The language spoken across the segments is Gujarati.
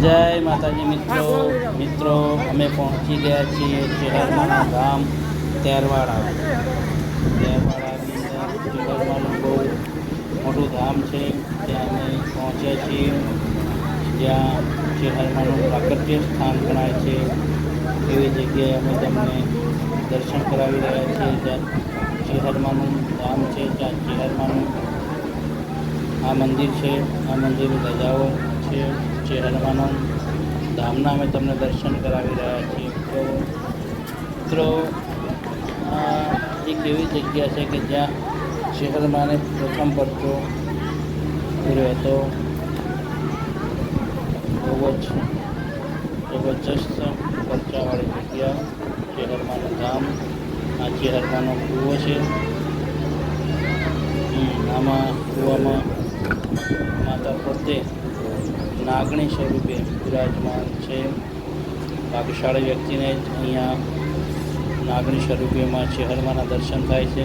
જય માતાજી મિત્રો અમે પહોંચી ગયા છીએ ચેહરમાના ગામ તેરવાડાની અંદર ચેહરમાનું બહુ મોટું ધામ છે. ત્યાં અમે પહોંચ્યા છીએ, જ્યાં ચેહરમાનું પ્રાકટ્ય સ્થાન ગણાય છે. એવી જગ્યાએ અમે તમને દર્શન કરાવી રહ્યા છીએ. જ્યાં ચેહરમાનું ધામ છે, જ્યાં ચેહરમાનું આ મંદિર છે. આ મંદિરની રજાઓ છે. ચેહરમાનું ધામના અમે તમને દર્શન કરાવી રહ્યા છીએ. મિત્રો આ એક એવી જગ્યા છે કે જ્યાં ચેહરમાને પ્રથમ પરચો પૂર્યો હતો. બહુ જ જબરજસ્ત પરચાવાળી જગ્યા ચેહરમાનું ધામ. આ ચેહરમાનો કૂવો છે. આમાં કૂવામાં માતા પોતે નાગણી સ્વરૂપે બિરાજમાન છે. ભાગ્યશાળી વ્યક્તિને જ અહીંયા નાગણી સ્વરૂપેમાં ચેહરમાના દર્શન થાય છે.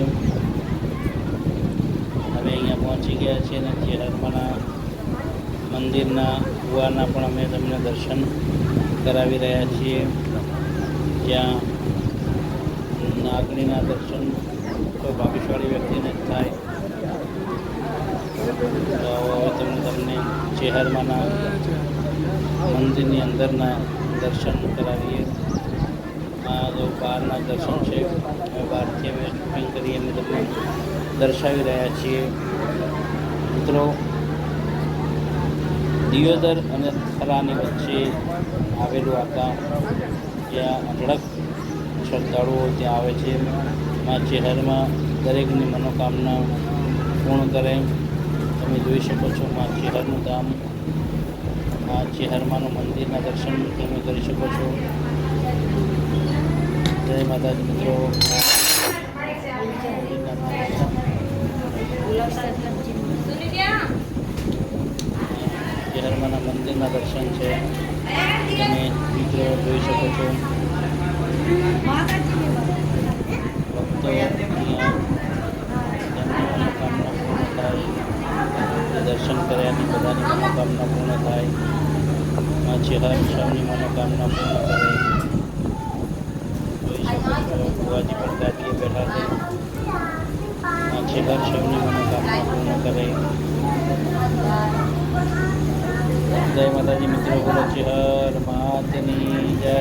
હવે અહીંયા પહોંચી ગયા છીએ અને ચેહરમાના મંદિરના કૂવાના પણ અમે તમને દર્શન કરાવી રહ્યા છીએ, જ્યાં નાગણીના દર્શન તો ભાગ્યશાળી વ્યક્તિને જ થાય. તો હવે તમને ચેહરમાના મંદિરની અંદરના દર્શન કરાવીએ. આ જો બહારના દર્શન છે, બહારથી અમે શૂટિંગ કરી અને તમને દર્શાવી રહ્યા છીએ. મિત્રો, દિયોદર અને થરાની વચ્ચે આવેલું આ ગામ, જ્યાં અઢળક શ્રદ્ધાળુઓ ત્યાં આવે છે. માં ચેહરમાં દરેકની મનોકામના પૂર્ણ કરે. તમે જોઈ શકો છો માં ચેહરનું ધામ. આ ચેહરમાનું મંદિરના દર્શન તમે કરી શકો છો. જય માતાજી મિત્રો. ચેહરમાના મંદિરના દર્શન છે, તમે મિત્રો જોઈ શકો છો. ભક્તો અહીંયા દર્શન કર્યાની બધાની મનોકામના પૂર્ણ થાય. માં ચેહર સૌની મનોકામના પૂર્ણ કરે. જોઈ શકો છો ભુવાજી પણ દાદીએ બેઠા છે. માં ચેહર સૌની મનોકામના પૂર્ણ કરે. જય માતાજી મિત્રો. બોલો ચેહર માતની જય.